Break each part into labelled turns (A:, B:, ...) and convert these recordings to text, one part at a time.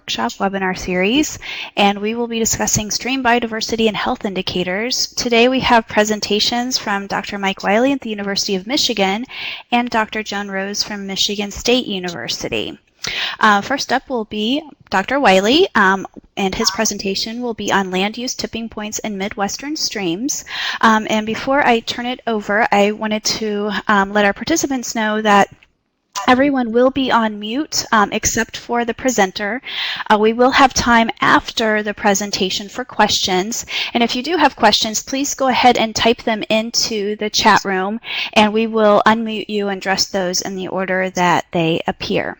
A: workshop webinar series, and we will be discussing stream biodiversity and health indicators. Today we have presentations from Dr. Mike Wiley at the University of Michigan and Dr. Joan Rose from Michigan State University. First up will be Dr. Wiley, and his presentation will be on land use tipping points in Midwestern streams. And before I turn it over, I wanted to let our participants know that everyone will be on mute except for the presenter. We will have time after the presentation for questions. And if you do have questions, please go ahead and type them into the chat room, and we will unmute you and address those in the order that they appear.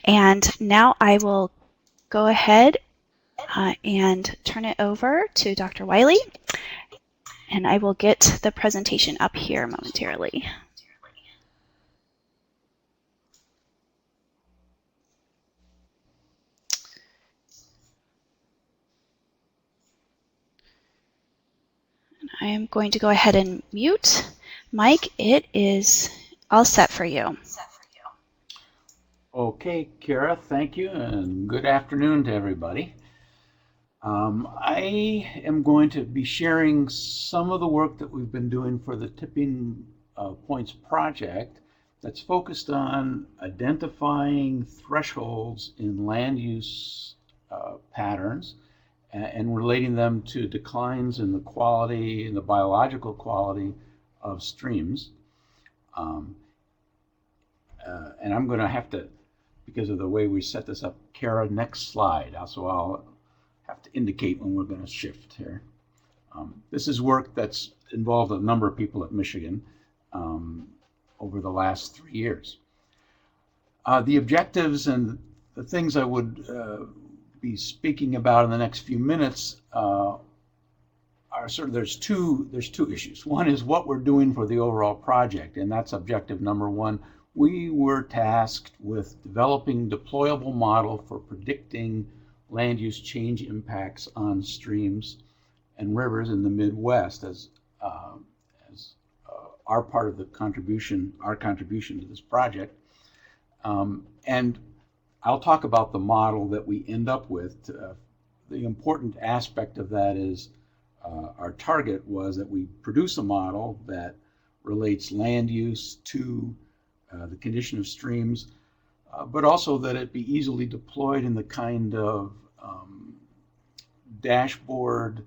A: And now I will go ahead and turn it over to Dr. Wiley, and I will get the presentation up here momentarily. I am going to go ahead and mute. Mike, it is all set for you.
B: Okay, Kara, thank you, and good afternoon to everybody. I am going to be sharing some of the work that we've been doing for the Tipping Points project that's focused on identifying thresholds in land use patterns and relating them to declines in the quality and the biological quality of streams. And I'm going to have to, because of the way we set this up, Kara, next slide. So I'll have to indicate when we're going to shift here. This is work that's involved a number of people at Michigan over the last 3 years. The objectives and the things I would be speaking about in the next few minutes are sort of, there's two issues. One is what we're doing for the overall project, and that's objective number one. We were tasked with developing deployable model for predicting land use change impacts on streams and rivers in the Midwest as our part of the contribution, our contribution to this project. And I'll talk about the model that we end up with. The important aspect of that is our target was that we produce a model that relates land use to the condition of streams, but also that it be easily deployed in the kind of dashboard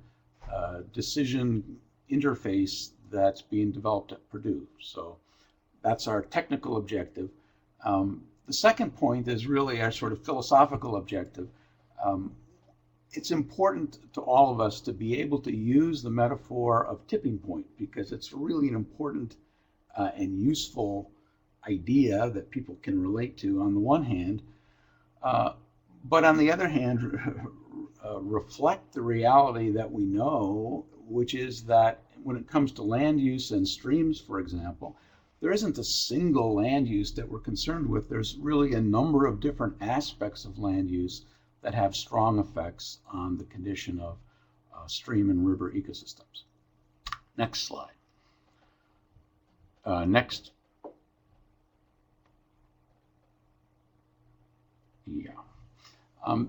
B: decision interface that's being developed at Purdue. So that's our technical objective. The second point is really our sort of philosophical objective. It's important to all of us to be able to use the metaphor of tipping point because it's really an important and useful idea that people can relate to on the one hand, but on the other hand, reflect the reality that we know, which is that when it comes to land use and streams, for example, there isn't a single land use that we're concerned with. There's really a number of different aspects of land use that have strong effects on the condition of stream and river ecosystems. Next slide. Next. Yeah.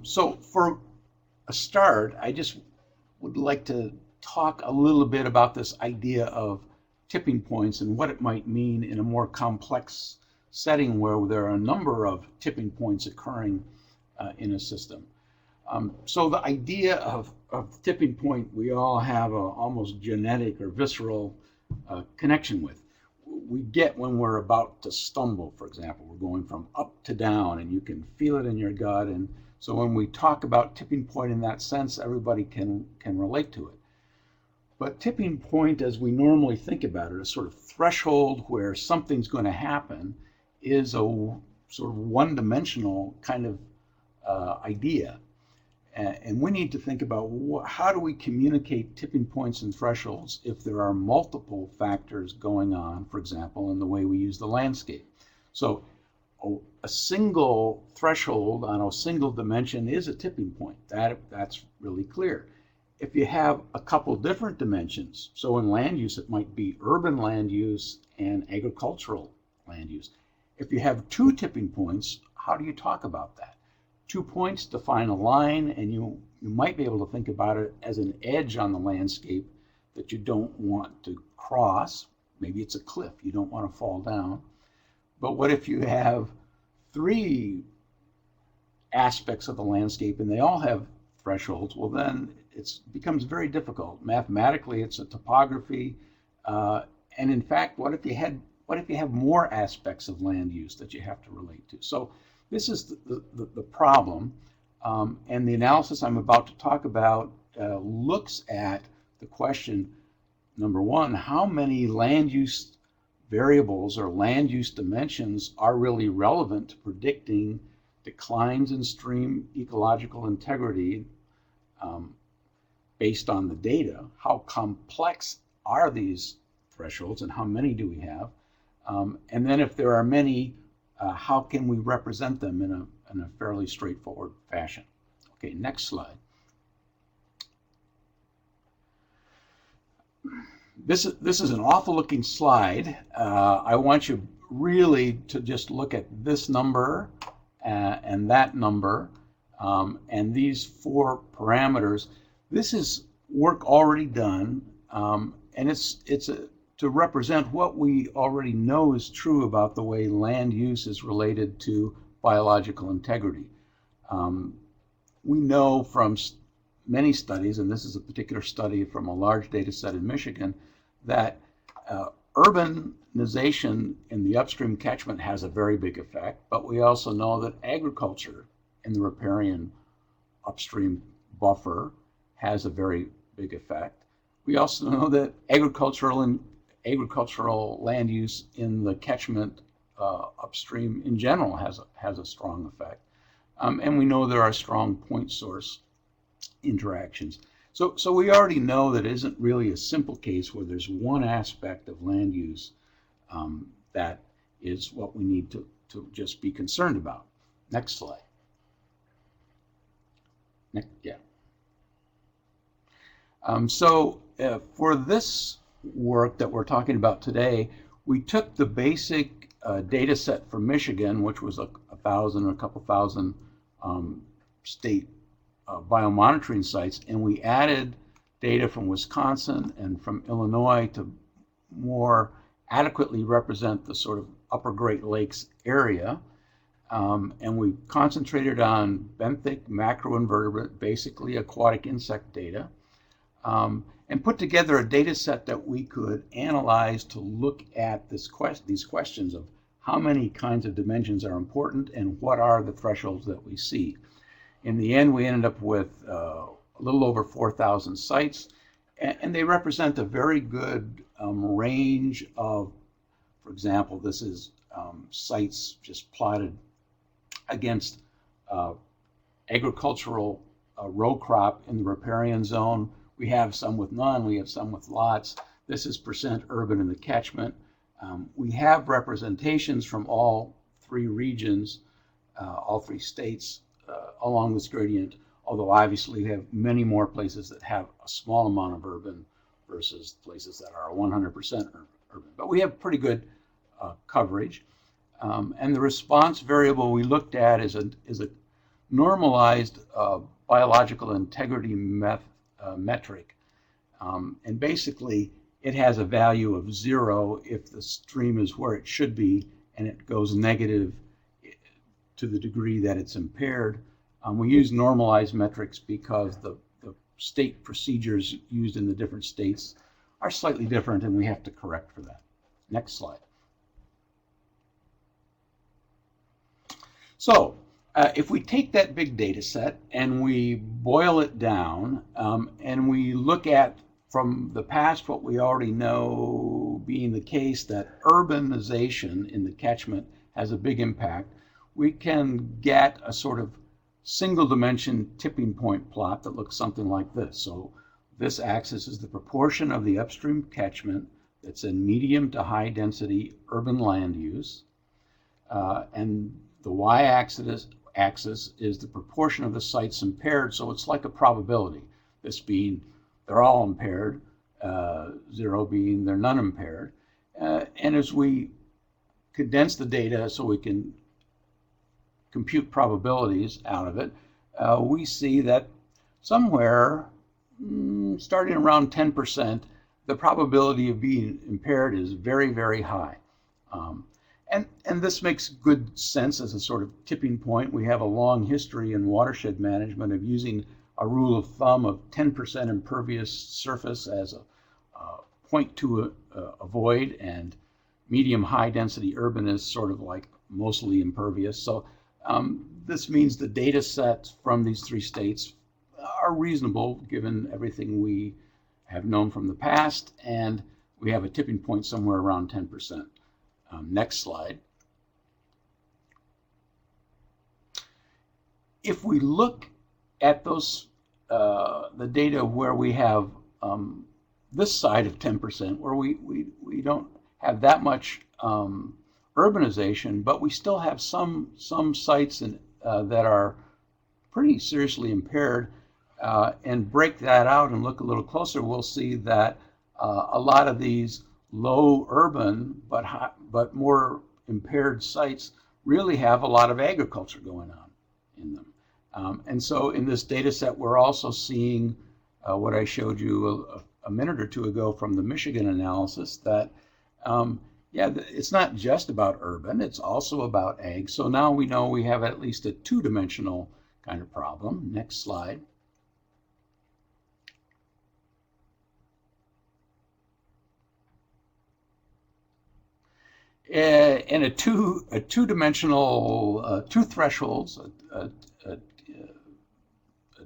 B: So for a start, I just would like to talk a little bit about this idea of tipping points and what it might mean in a more complex setting where there are a number of tipping points occurring in a system. So the idea of tipping point, we all have a almost genetic or visceral connection with. We get when we're about to stumble, for example. We're going from up to down and you can feel it in your gut. And so when we talk about tipping point in that sense, everybody can relate to it. But tipping point, as we normally think about it, a sort of threshold where something's going to happen, is a sort of one-dimensional kind of idea. And we need to think about how do we communicate tipping points and thresholds if there are multiple factors going on, for example, in the way we use the landscape. So a single threshold on a single dimension is a tipping point. That's really clear. If you have a couple different dimensions, so in land use, it might be urban land use and agricultural land use. If you have two tipping points, how do you talk about that? 2 points define a line, and you might be able to think about it as an edge on the landscape that you don't want to cross. Maybe it's a cliff, you don't want to fall down. But what if you have 3 aspects of the landscape and they all have thresholds? Well, then it becomes very difficult. Mathematically, it's a topography. And in fact, what if you have more aspects of land use that you have to relate to? So this is the problem. And the analysis I'm about to talk about looks at the question, number one, how many land use variables or land use dimensions are really relevant to predicting declines in stream ecological integrity based on the data? How complex are these thresholds and how many do we have? And then if there are many, how can we represent them in a fairly straightforward fashion? Okay, next slide. This is an awful looking slide. I want you really to just look at this number and that number and these 4 parameters. This is work already done, and it's to represent what we already know is true about the way land use is related to biological integrity. We know from many studies, and this is a particular study from a large data set in Michigan, that urbanization in the upstream catchment has a very big effect, but we also know that agriculture in the riparian upstream buffer has a very big effect. We also know that agricultural land use in the catchment upstream in general has a strong effect. And we know there are strong point source interactions. So we already know that it isn't really a simple case where there's one aspect of land use that is what we need to just be concerned about. Next slide. Yeah. For this work that we're talking about today, we took the basic data set from Michigan, which was a couple thousand state biomonitoring sites, and we added data from Wisconsin and from Illinois to more adequately represent the sort of upper Great Lakes area. And we concentrated on benthic macroinvertebrate, basically aquatic insect data, and put together a data set that we could analyze to look at these questions of how many kinds of dimensions are important and what are the thresholds that we see. In the end, we ended up with a little over 4,000 sites, and they represent a very good range of, for example, this is sites just plotted against agricultural row crop in the riparian zone. We have some with none, we have some with lots. This is percent urban in the catchment. We have representations from all 3 regions, all 3 states along this gradient, although obviously we have many more places that have a small amount of urban versus places that are 100% urban. But we have pretty good coverage. And the response variable we looked at is a normalized biological integrity metric. And basically, it has a value of 0 if the stream is where it should be, and it goes negative to the degree that it's impaired. We use normalized metrics because the state procedures used in the different states are slightly different, and we have to correct for that. Next slide. So if we take that big data set and we boil it down and we look at from the past what we already know being the case that urbanization in the catchment has a big impact, we can get a sort of single dimension tipping point plot that looks something like this. So this axis is the proportion of the upstream catchment that's in medium to high density urban land use, and the y-axis is the proportion of the sites impaired, so it's like a probability. This being they're all impaired, 0 being they're none impaired. And as we condense the data so we can compute probabilities out of it, we see that somewhere starting around 10%, the probability of being impaired is very, very high. And this makes good sense as a sort of tipping point. We have a long history in watershed management of using a rule of thumb of 10% impervious surface as a point to avoid, and medium high density urban is sort of like mostly impervious. So this means the data sets from these three states are reasonable given everything we have known from the past, and we have a tipping point somewhere around 10%. Next slide. If we look at those, the data where we have this side of 10%, where we don't have that much urbanization, but we still have some sites that are pretty seriously impaired, and break that out and look a little closer, we'll see that a lot of these low urban but more impaired sites really have a lot of agriculture going on in them. And so in this data set, we're also seeing what I showed you a minute or two ago from the Michigan analysis, that yeah, it's not just about urban, it's also about ag. So now we know we have at least a two-dimensional kind of problem. Next slide. In a two-dimensional, two thresholds, a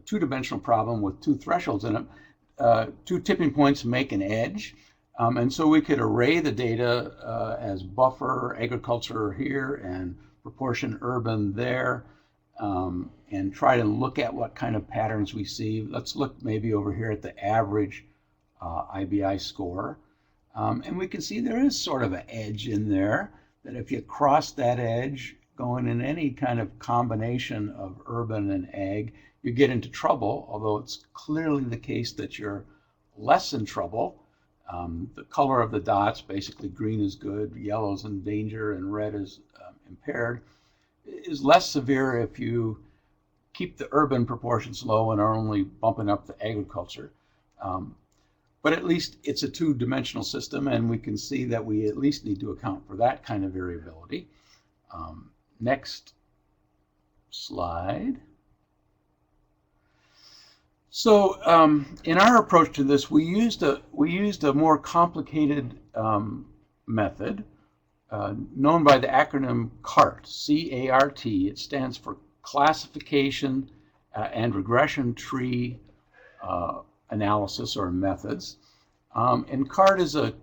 B: two-dimensional problem with two thresholds in it, two tipping points make an edge. And so we could array the data as buffer agriculture here and proportion urban there, and try to look at what kind of patterns we see. Let's look maybe over here at the average IBI score. And we can see there is sort of an edge in there, that if you cross that edge going in any kind of combination of urban and ag, you get into trouble, although it's clearly the case that you're less in trouble. The color of the dots, basically green is good, yellow's in danger, and red is impaired, is less severe if you keep the urban proportions low and are only bumping up the agriculture. But at least it's a two-dimensional system, and we can see that we at least need to account for that kind of variability. Next slide. So in our approach to this, we used a more complicated method known by the acronym CART, C-A-R-T. It stands for Classification and Regression Tree Analysis or Methods. And CART is a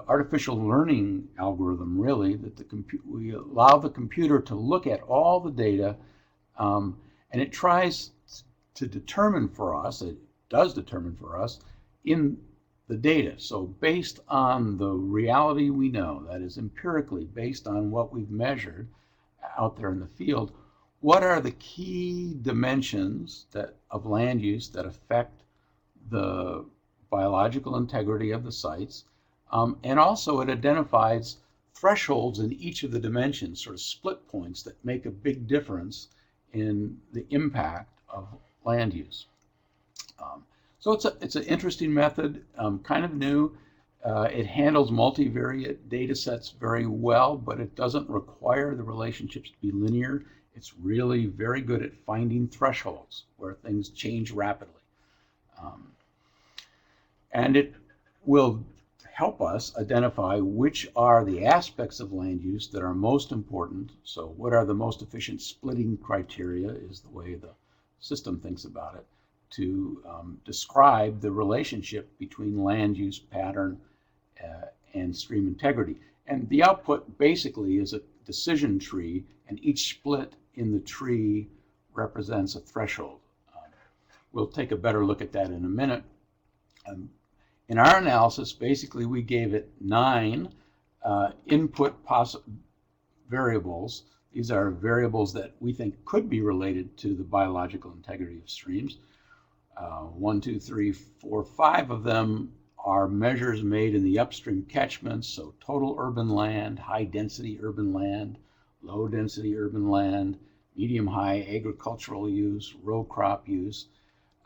B: artificial learning algorithm, really, that we allow the computer to look at all the data, and it tries to determine for us, it does determine for us, in the data. So based on the reality we know, that is empirically based on what we've measured out there in the field, what are the key dimensions of land use that affect the biological integrity of the sites, and also it identifies thresholds in each of the dimensions, sort of split points that make a big difference in the impact of land use. So it's an interesting method, kind of new. It handles multivariate data sets very well, but it doesn't require the relationships to be linear. It's really very good at finding thresholds where things change rapidly. And it will help us identify which are the aspects of land use that are most important. So what are the most efficient splitting criteria is the way the system thinks about it, to describe the relationship between land use pattern and stream integrity. And the output basically is a decision tree, and each split in the tree represents a threshold. We'll take a better look at that in a minute. In our analysis, basically we gave it 9 input variables. These are variables that we think could be related to the biological integrity of streams. 1, 2, 3, 4, 5 of them are measures made in the upstream catchments, so total urban land, high density urban land, low density urban land, medium-high agricultural use, row crop use.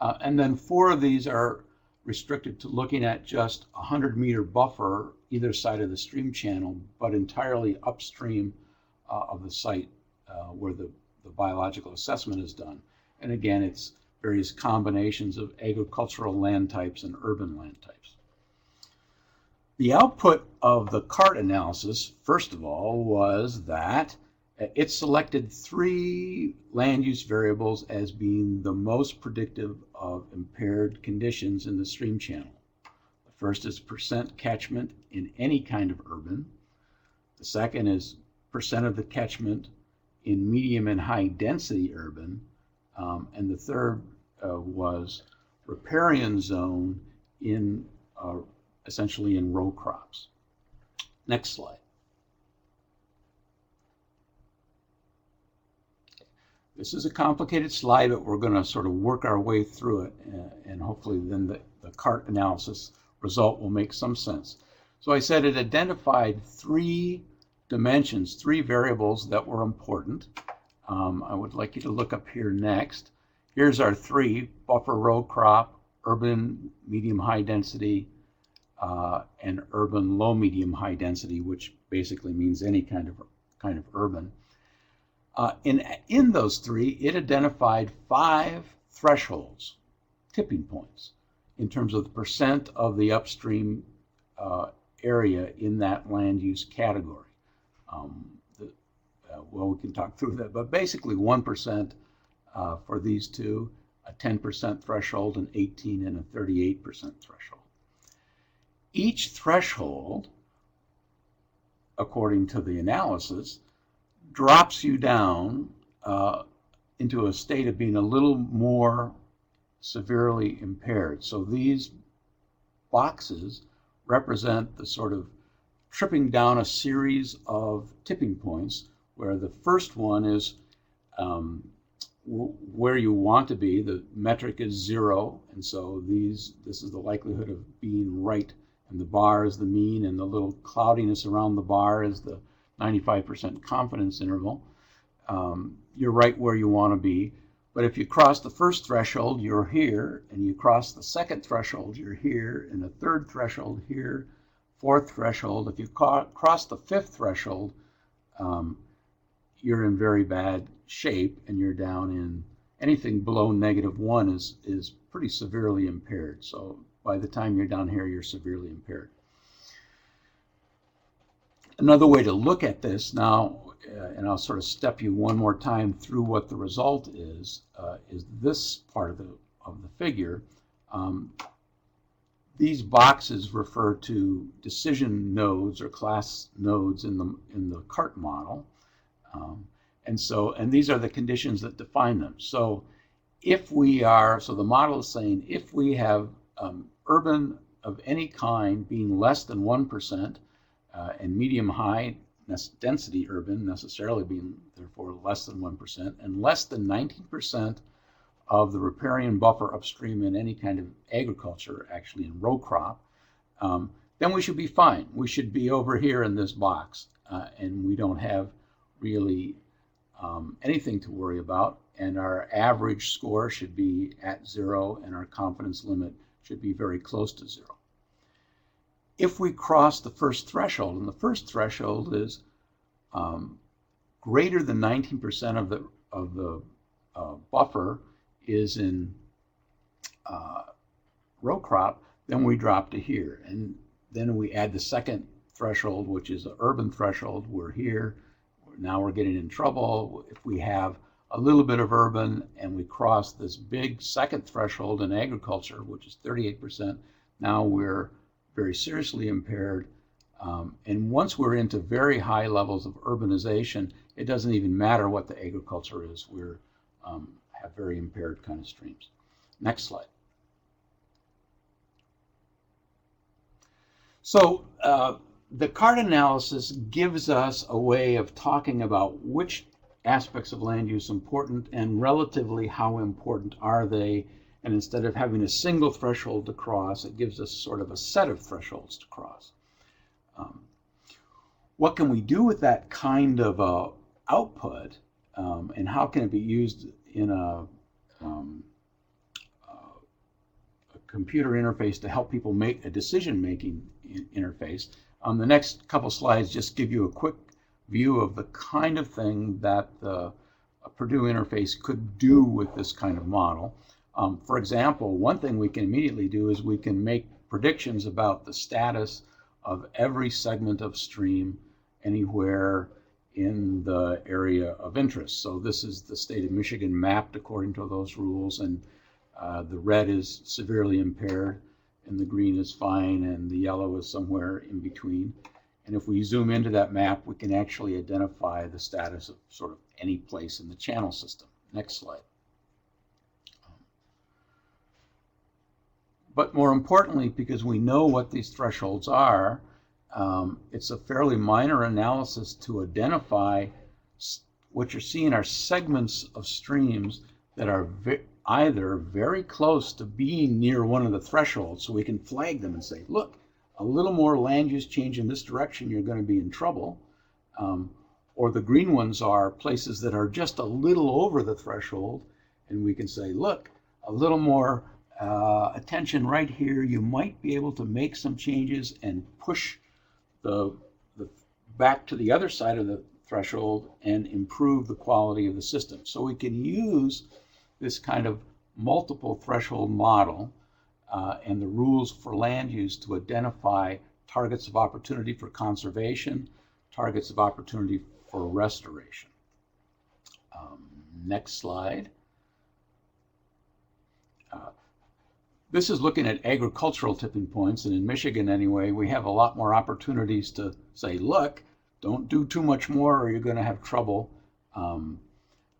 B: And then 4 of these are restricted to looking at just a 100-meter buffer either side of the stream channel, but entirely upstream of the site where the biological assessment is done. And again, it's various combinations of agricultural land types and urban land types. The output of the CART analysis, first of all, was that it selected 3 land use variables as being the most predictive of impaired conditions in the stream channel. The first is percent catchment in any kind of urban. The second is percent of the catchment in medium and high density urban. And the third was riparian zone in essentially in row crops. Next slide. This is a complicated slide, but we're going to sort of work our way through it, and hopefully then the CART analysis result will make some sense. So I said it identified 3 dimensions, 3 variables that were important. I would like you to look up here next. Here's our 3: buffer row crop, urban medium high density, and urban low medium high density, which basically means any kind of urban. In those 3, it identified 5 thresholds, tipping points, in terms of the percent of the upstream area in that land use category. Well, we can talk through that, but basically 1% for these 2, a 10% threshold, an 18 and a 38% threshold. Each threshold, according to the analysis, drops you down into a state of being a little more severely impaired. So these boxes represent the sort of tripping down a series of tipping points, where the first one is where you want to be. The metric is 0, and so this is the likelihood of being right, and the bar is the mean, and the little cloudiness around the bar is the 95% confidence interval. You're right where you want to be. But if you cross the first threshold, you're here, and you cross the second threshold, you're here, and the third threshold here, fourth threshold. If you cross the 5th threshold, you're in very bad shape, and you're down in anything below -1 is pretty severely impaired. So by the time you're down here, you're severely impaired. Another way to look at this now, and I'll sort of step you one more time through what the result is this part of the figure. These boxes refer to decision nodes or class nodes in the CART model, and these are the conditions that define them. So the model is saying if we have urban of any kind being less than 1%, and medium-high density urban necessarily being therefore less than 1%, and less than 19% of the riparian buffer upstream in any kind of agriculture, actually in row crop, then we should be fine. We should be over here in this box, and we don't have really anything to worry about, and our average score should be at 0, and our confidence limit should be very close to 0. If we cross the first threshold, and the first threshold is greater than 19% of the buffer is in row crop, then we drop to here. And then we add the second threshold, which is an urban threshold. We're here. Now we're getting in trouble. If we have a little bit of urban and we cross this big second threshold in agriculture, which is 38%, now we're very seriously impaired. And once we're into very high levels of urbanization, it doesn't even matter what the agriculture is. We're have very impaired kind of streams. Next slide. So the CART analysis gives us a way of talking about which aspects of land use important and relatively how important are they. And instead of having a single threshold to cross, it gives us sort of a set of thresholds to cross. What can we do with that kind of output? and how can it be used in a computer interface to help people make a decision-making interface. The next couple slides just give you a quick view of the kind of thing that the Purdue interface could do with this kind of model. For example, one thing we can immediately do is we can make predictions about the status of every segment of stream anywhere in the area of interest. So this is the state of Michigan mapped according to those rules, and the red is severely impaired, and the green is fine, and the yellow is somewhere in between. And if we zoom into that map, we can actually identify the status of sort of any place in the channel system. Next slide. But more importantly, because we know what these thresholds are, it's a fairly minor analysis to identify what you're seeing are segments of streams that are either very close to being near one of the thresholds, so we can flag them and say, look, a little more land use change in this direction, you're going to be in trouble. Or the green ones are places that are just a little over the threshold, and we can say, look, a little more attention right here, you might be able to make some changes and push the back to the other side of the threshold and improve the quality of the system. So we can use this kind of multiple threshold model and the rules for land use to identify targets of opportunity for conservation, targets of opportunity for restoration. Next slide. This is looking at agricultural tipping points, and in Michigan anyway, we have a lot more opportunities to say, look, don't do too much more or you're going to have trouble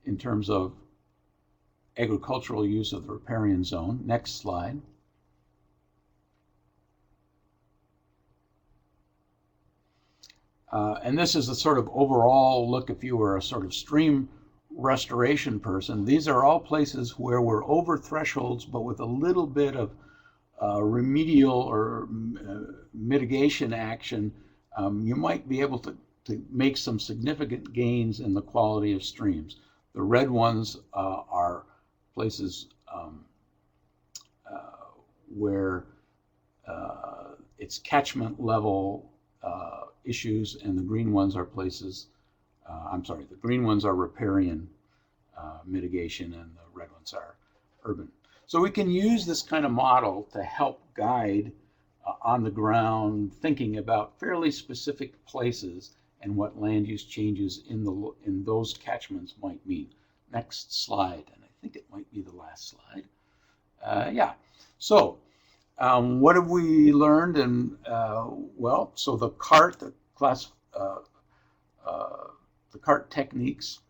B: in terms of agricultural use of the riparian zone. Next slide. And this is a sort of overall look if you were a sort of stream restoration person. These are all places where we're over thresholds, but with a little bit of remedial or mitigation action, you might be able to make some significant gains in the quality of streams. The red ones are places where it's catchment level issues, and the green ones are places, the green ones are riparian mitigation, and the red ones are urban. So we can use this kind of model to help guide on the ground thinking about fairly specific places and what land use changes in those catchments might mean. Next slide, and I think it might be the last slide. So what have we learned? And well, so the CART, the CART techniques,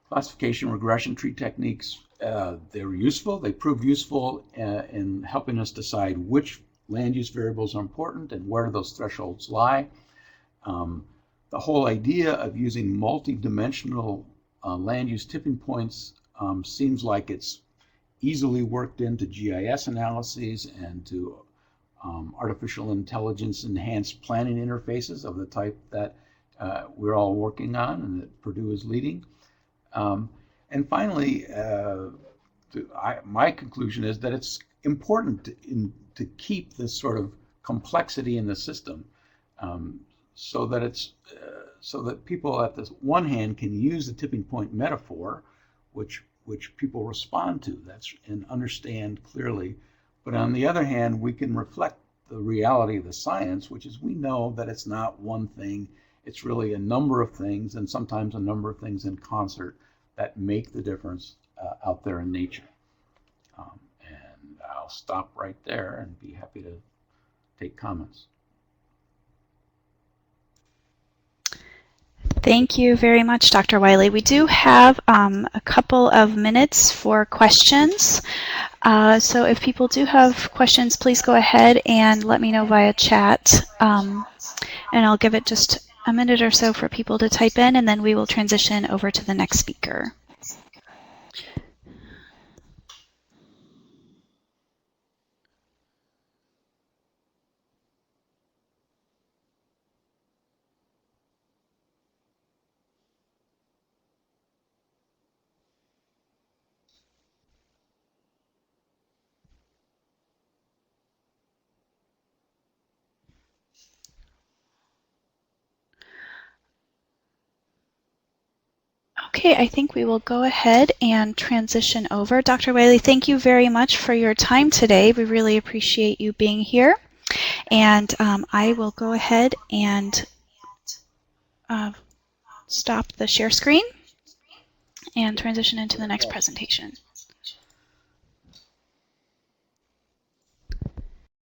B: classification regression tree techniques, they're useful. They proved useful in helping us decide which land use variables are important and where those thresholds lie. The whole idea of using multi-dimensional land use tipping points seems like it's easily worked into GIS analyses and to artificial intelligence enhanced planning interfaces of the type that we're all working on and that Purdue is leading. And finally, my conclusion is that it's important to keep this sort of complexity in the system so that people at the one hand can use the tipping point metaphor, which people respond to and understand clearly. But on the other hand, we can reflect the reality of the science, which is we know that it's not one thing. It's really a number of things, and sometimes a number of things in concert that make the difference out there in nature. And I'll stop right there and be happy to take comments.
A: Thank you very much, Dr. Wiley. We do have a couple of minutes for questions. So if people do have questions, please go ahead and let me know via chat. And I'll give it just a minute or so for people to type in, and then we will transition over to the next speaker. Okay, I think we will go ahead and transition over. Dr. Wiley, thank you very much for your time today. We really appreciate you being here. And I will go ahead and stop the share screen and transition into the next presentation.